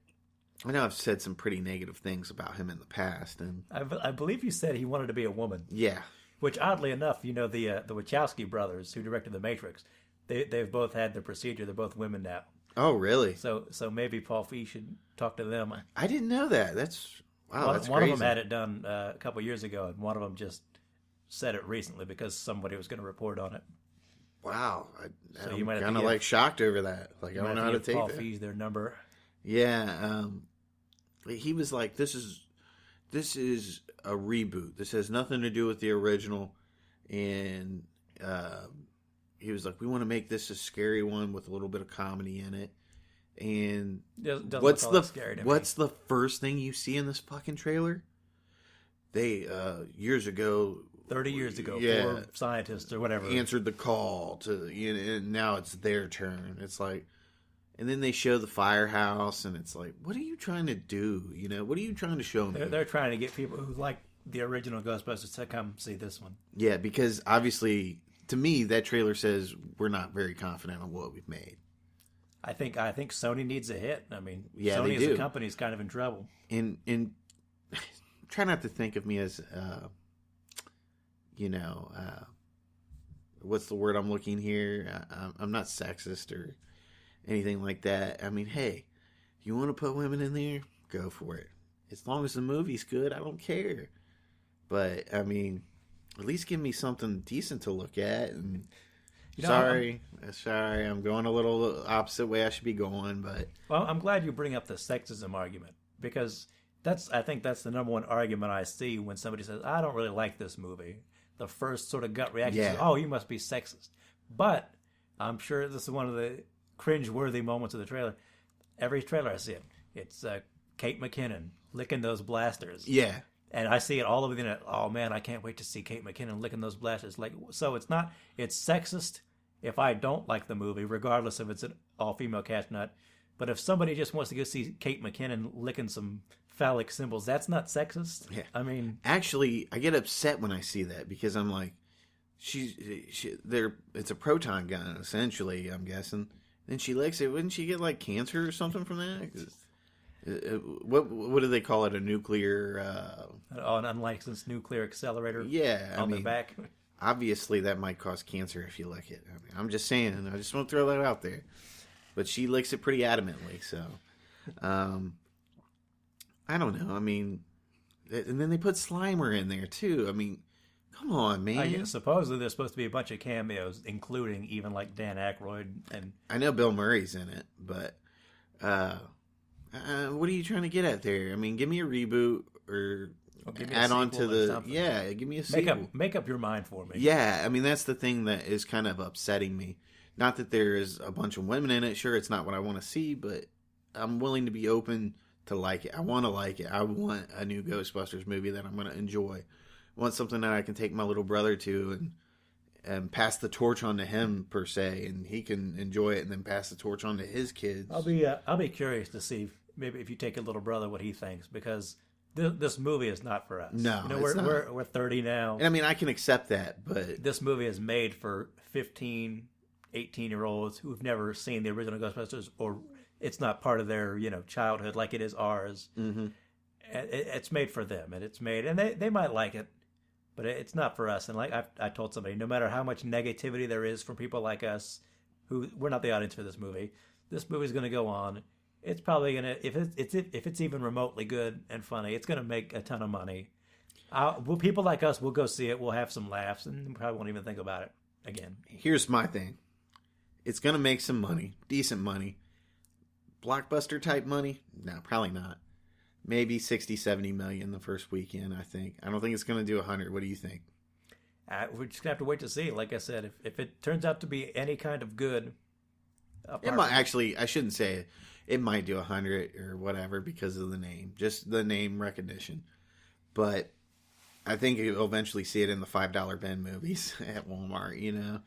I know I've said some pretty negative things about him in the past, and I believe you said he wanted to be a woman. Yeah. Which oddly enough, the Wachowski brothers who directed The Matrix, they've both had the procedure. They're both women now. Oh, really? So maybe Paul Feig should talk to them. I didn't know that. That's crazy. One of them had it done a couple years ago, and one of them just said it recently because somebody was going to report on it. Wow, So you might kind of shocked over that. Like I don't know how to take Paul that. Feig's their number. Yeah, he was like, "This is a reboot. This has nothing to do with the original," and he was like, "We want to make this a scary one with a little bit of comedy in it." And what's the first thing you see in this fucking trailer? They years ago, 30 years ago, yeah, 4 scientists or whatever answered the call to, and now it's their turn. It's like, and then they show the firehouse, and it's like, what are you trying to do? What are you trying to show me? They're trying to get people who like the original Ghostbusters to come see this one. Yeah, because obviously, to me, that trailer says we're not very confident on what we've made. I think Sony needs a hit. I mean, yeah, Sony as a company is kind of in trouble. And try not to think of me as, what's the word I'm looking here? I'm not sexist or anything like that. I mean, hey, you want to put women in there? Go for it. As long as the movie's good, I don't care. But, I mean, at least give me something decent to look at. And sorry, I'm going a little opposite way I should be going, but... Well, I'm glad you bring up the sexism argument, because I think that's the number one argument I see when somebody says, I don't really like this movie. The first sort of gut reaction is, oh, you must be sexist. But I'm sure this is one of the cringe-worthy moments of the trailer. Every trailer I see it's Kate McKinnon licking those blasters. Yeah. And I see it all over the internet. Oh, man, I can't wait to see Kate McKinnon licking those blasters. So it's sexist if I don't like the movie, regardless if it's an all-female cast or not. But if somebody just wants to go see Kate McKinnon licking some phallic symbols, that's not sexist. Yeah. I mean... Actually, I get upset when I see that, because I'm like, it's a proton gun, essentially, I'm guessing. Then she licks it. Wouldn't she get, like, cancer or something from that? What do they call it? A nuclear... an unlicensed nuclear accelerator on the back. Obviously, that might cause cancer if you lick it. I mean, I'm just saying. I just want to throw that out there. But she licks it pretty adamantly, so... I don't know. I mean... And then they put Slimer in there, too. I mean, come on, man. Supposedly there's supposed to be a bunch of cameos, including even, like, Dan Aykroyd. And I know Bill Murray's in it, but... what are you trying to get at there? I mean, give me a reboot or add on to the... Yeah, give me a sequel. Make up your mind for me. Yeah, I mean, that's the thing that is kind of upsetting me. Not that there is a bunch of women in it. Sure, it's not what I want to see, but I'm willing to be open to like it. I want to like it. I want a new Ghostbusters movie that I'm going to enjoy. I want something that I can take my little brother to and pass the torch on to him, per se, and he can enjoy it and then pass the torch on to his kids. I'll be curious to see maybe if you take a little brother what he thinks, because this movie is not for us. No, we're 30 now. And I mean, I can accept that, but this movie is made for 15, 18-year-olds who've never seen the original Ghostbusters, or it's not part of their childhood like it is ours. Mm-hmm. It's made for them, and they might like it, but it's not for us. And like I told somebody, no matter how much negativity there is from people like us, who we're not the audience for this movie. This movie's going to go on. It's probably going to, if it's even remotely good and funny, it's going to make a ton of money. People like us will go see it. We'll have some laughs, and probably won't even think about it again. Here's my thing. It's going to make some money, decent money. Blockbuster type money? No, probably not. Maybe 60, 70 million the first weekend, I think. I don't think it's going to do 100. What do you think? We're just going to have to wait to see. Like I said, if it turns out to be any kind of good... It might actually, I shouldn't say it. It might do 100 or whatever because of the name. Just the name recognition. But I think you'll eventually see it in the $5 bin movies at Walmart,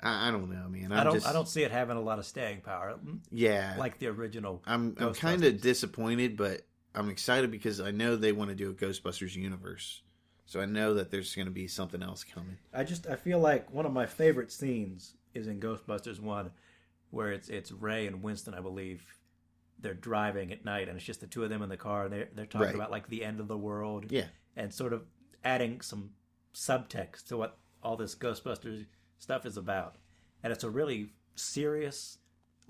I don't know, man. I don't see it having a lot of staying power. Yeah. Like the original. I'm kind of disappointed, but I'm excited because I know they want to do a Ghostbusters universe. So I know that there's going to be something else coming. I feel like one of my favorite scenes is in Ghostbusters 1, where it's Ray and Winston, I believe. They're driving at night, and it's just the two of them in the car. And they're talking about like the end of the world. Yeah. And sort of adding some subtext to what all this Ghostbusters stuff is about. And it's a really serious,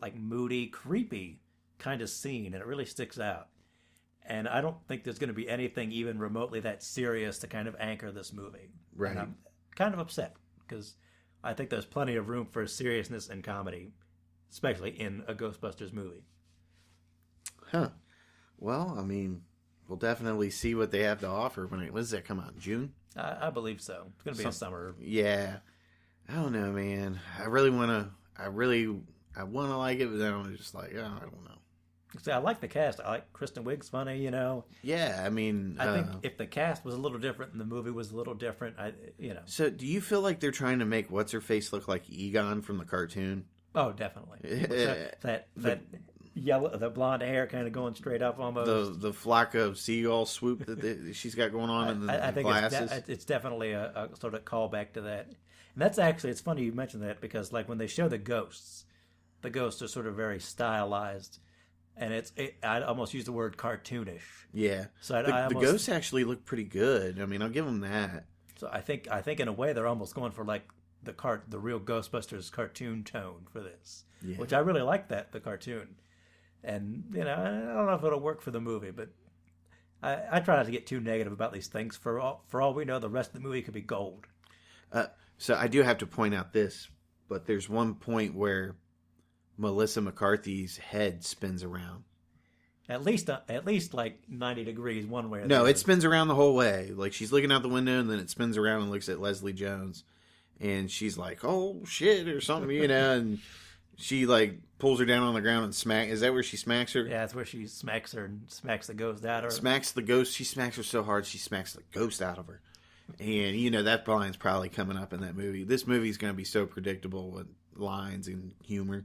like moody, creepy kind of scene, and it really sticks out. And I don't think there's going to be anything even remotely that serious to kind of anchor this movie. Right. And I'm kind of upset because I think there's plenty of room for seriousness and comedy, especially in a Ghostbusters movie. Huh. Well, I mean, we'll definitely see what they have to offer when does that come out? June? I believe so. It's going to be a summer. Yeah. I don't know, man. I want to like it, but then I'm just like, I don't know. See, I like the cast. I like Kristen Wiig's funny, Yeah, I mean... I think if the cast was a little different and the movie was a little different, So, do you feel like they're trying to make What's-Her-Face look like Egon from the cartoon? Oh, definitely. that yellow, the blonde hair kind of going straight up almost. The flock of seagull swoop that she's got going on in the I think glasses. It's definitely a sort of callback to that. And that's actually, it's funny you mentioned that because like when they show the ghosts are sort of very stylized. and I almost use the word cartoonish. Yeah. So The ghosts actually look pretty good. I mean, I'll give them that. So I think in a way they're almost going for like the real Ghostbusters cartoon tone for this, which I really like the cartoon. And I don't know if it'll work for the movie, but I try not to get too negative about these things. For all we know, the rest of the movie could be gold. So I do have to point out this, but there's one point where Melissa McCarthy's head spins around. At least like 90 degrees one way or the No, other. it spins around the whole way. Like, she's looking out the window, and then it spins around and looks at Leslie Jones. And she's like, oh, shit, or something, and she, like, pulls her down on the ground and smacks. Is that where she smacks her? Yeah, that's where she smacks her and smacks the ghost out of her. Smacks the ghost. She smacks her so hard, she smacks the ghost out of her. And, that line's probably coming up in that movie. This movie's going to be so predictable with lines and humor.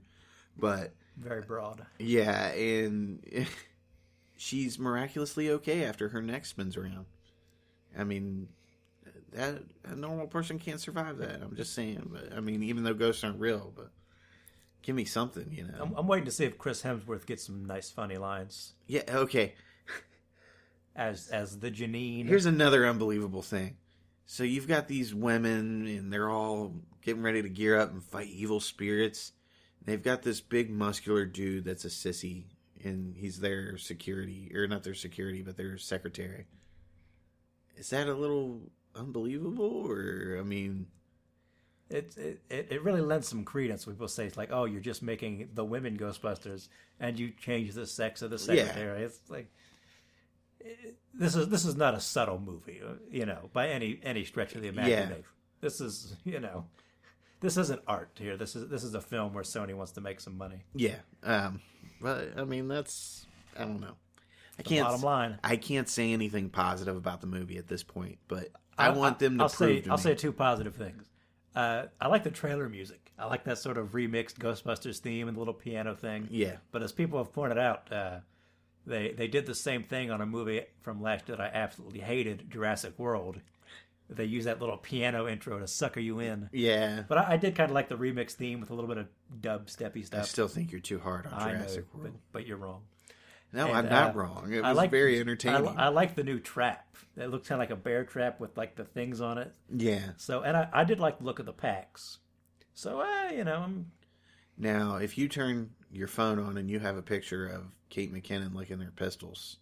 But very broad. Yeah, and she's miraculously okay after her neck spins around. I mean, that a normal person can't survive that. I'm just saying. But I mean, even though ghosts aren't real, but give me something, I'm waiting to see if Chris Hemsworth gets some nice, funny lines. Yeah. Okay. As the Janine. Here's another unbelievable thing. So you've got these women, and they're all getting ready to gear up and fight evil spirits. They've got this big muscular dude that's a sissy, and he's their security, or not their security, but their secretary. Is that a little unbelievable, or, I mean... It really lends some credence when people say, it's like, oh, you're just making the women Ghostbusters, and you change the sex of the secretary. Yeah. It's like... This is not a subtle movie, by any stretch of the imagination. Yeah. This is, this isn't art here. This is a film where Sony wants to make some money. Yeah, but I mean I don't know. Bottom line. I can't say anything positive about the movie at this point, but I want them to I'll say two positive things. I like the trailer music. I like that sort of remixed Ghostbusters theme and the little piano thing. Yeah. But as people have pointed out, they did the same thing on a movie from last year that I absolutely hated, Jurassic World. They use that little piano intro to sucker you in. Yeah. But I did kind of like the remix theme with a little bit of dubsteppy stuff. I still think you're too hard on Jurassic World. But you're wrong. No, I'm not wrong. It was very entertaining. I like the new trap. It looks kind of like a bear trap with like the things on it. Yeah. So, and I did like the look of the packs. So, Now, if you turn your phone on and you have a picture of Kate McKinnon licking her pistols...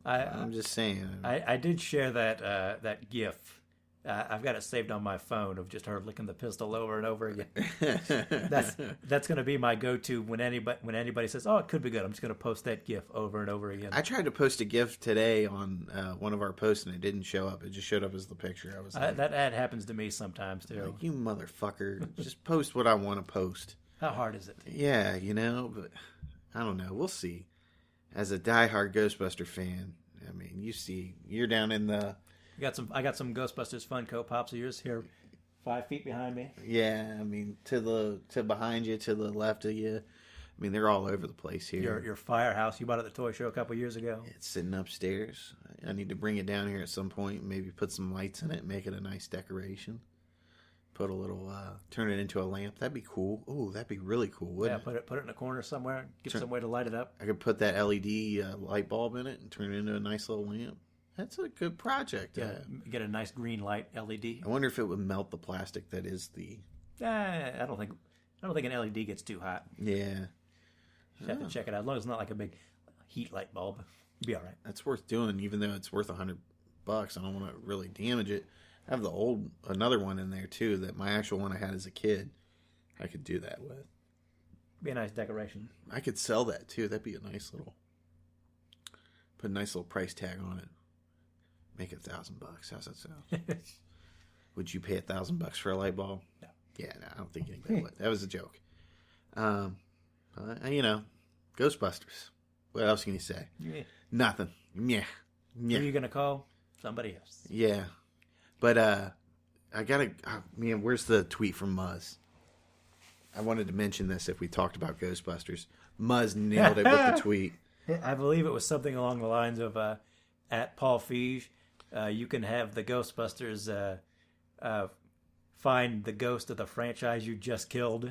I'm just saying. I did share that GIF. I've got it saved on my phone of just her licking the pistol over and over again. That's going to be my go-to when anybody says, "Oh, it could be good." I'm just going to post that GIF over and over again. I tried to post a GIF today on one of our posts and it didn't show up. It just showed up as the picture. I was like, that ad happens to me sometimes too. Like, you motherfucker! Just post what I want to post. How hard is it? Yeah, but I don't know. We'll see. As a diehard Ghostbuster fan, I mean, you're down in the... I got some Ghostbusters Funko Pops of yours here 5 feet behind me. Yeah, I mean, to behind you, to the left of you. I mean, they're all over the place here. Your firehouse you bought at the toy show a couple years ago. It's sitting upstairs. I need to bring it down here at some point, maybe put some lights in it, make it a nice decoration. Put a little, turn it into a lamp. That'd be cool. Oh, that'd be really cool, wouldn't it? Put it in a corner somewhere. Get some way to light it up. I could put that LED light bulb in it and turn it into a nice little lamp. That's a good project. Yeah, get a nice green light LED. I wonder if it would melt the plastic that is the... I don't think an LED gets too hot. Yeah. You have to check it out. As long as it's not like a big heat light bulb, you'll be all right. That's worth doing, even though it's worth $100. I don't want to really damage it. I have another one in there too, that my actual one I had as a kid. I could do that with. Be a nice decoration. I could sell that too. That'd be a nice little... Put a nice little price tag on it. Make it $1,000. How's that sound? Would you pay $1,000 for a light bulb? No. Yeah, no, I don't think anybody would. That was a joke. Ghostbusters. What else can you say? Yeah. Nothing. Yeah. Who are you gonna call? Somebody else. Yeah. But I gotta... man, where's the tweet from Muzz? I wanted to mention this if we talked about Ghostbusters. Muzz nailed it with the tweet. I believe it was something along the lines of, at Paul Feige, you can have the Ghostbusters find the ghost of the franchise you just killed.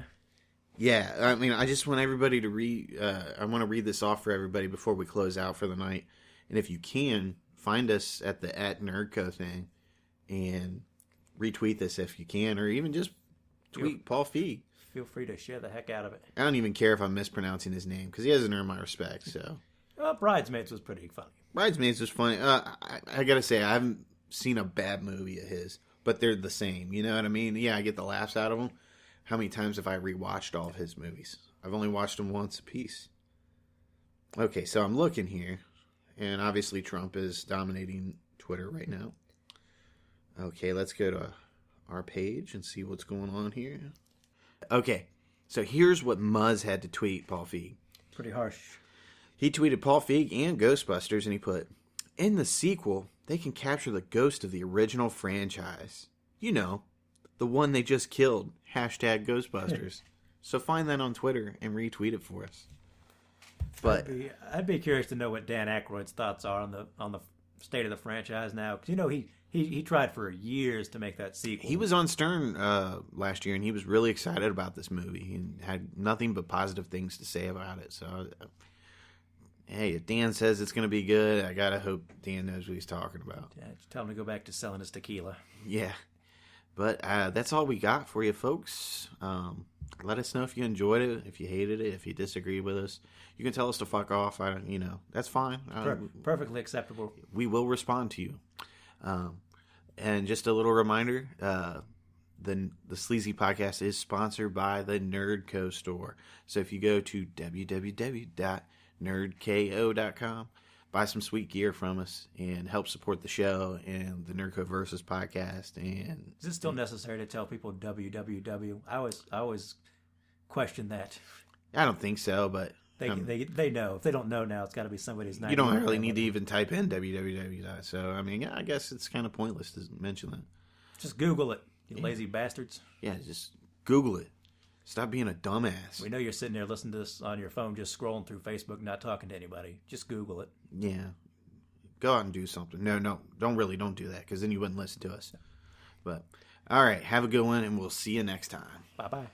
Yeah, I mean, I just want everybody to read. I want to read this off for everybody before we close out for the night. And if you can, find us at the @Nerdco thing and retweet this if you can, or even just tweet Paul Feig. Feel free to share the heck out of it. I don't even care if I'm mispronouncing his name because he hasn't earned my respect. So, Bridesmaids was pretty funny. Bridesmaids was funny. I gotta say, I haven't seen a bad movie of his, but they're the same. You know what I mean? Yeah, I get the laughs out of them. How many times have I rewatched all of his movies? I've only watched them once a piece. Okay, so I'm looking here, and obviously Trump is dominating Twitter right now. Okay, let's go to our page and see what's going on here. Okay, so here's what Muzz had to tweet Paul Feig. Pretty harsh. He tweeted Paul Feig and Ghostbusters, and he put, in the sequel, they can capture the ghost of the original franchise. You know, the one they just killed. #Ghostbusters. So find that on Twitter and retweet it for us. But I'd be curious to know what Dan Aykroyd's thoughts are on the state of the franchise now. Because, you know, he tried for years to make that sequel. He was on Stern last year, and he was really excited about this movie and had nothing but positive things to say about it. So, hey, if Dan says it's going to be good, I got to hope Dan knows what he's talking about. Yeah, just tell him to go back to selling his tequila. Yeah. But that's all we got for you, folks. Let us know if you enjoyed it, if you hated it, if you disagreed with us. You can tell us to fuck off. That's fine. Perfectly acceptable. We will respond to you. And just a little reminder, the Sleazy podcast is sponsored by the Nerdco store. So if you go to www.nerdko.com, buy some sweet gear from us and help support the show and the Nerdco Versus podcast. And is it still necessary to tell people www? I always question that. I don't think so, but they know. If they don't know now, it's got to be somebody's name. You don't really need to even type in www. So I mean, yeah, I guess it's kind of pointless to mention that. Just Google it, you lazy bastards. Yeah, just Google it. Stop being a dumbass. We know you're sitting there listening to this on your phone, just scrolling through Facebook, not talking to anybody. Just Google it. Yeah. Go out and do something. No, don't do that, because then you wouldn't listen to us. But, all right, have a good one, and we'll see you next time. Bye-bye.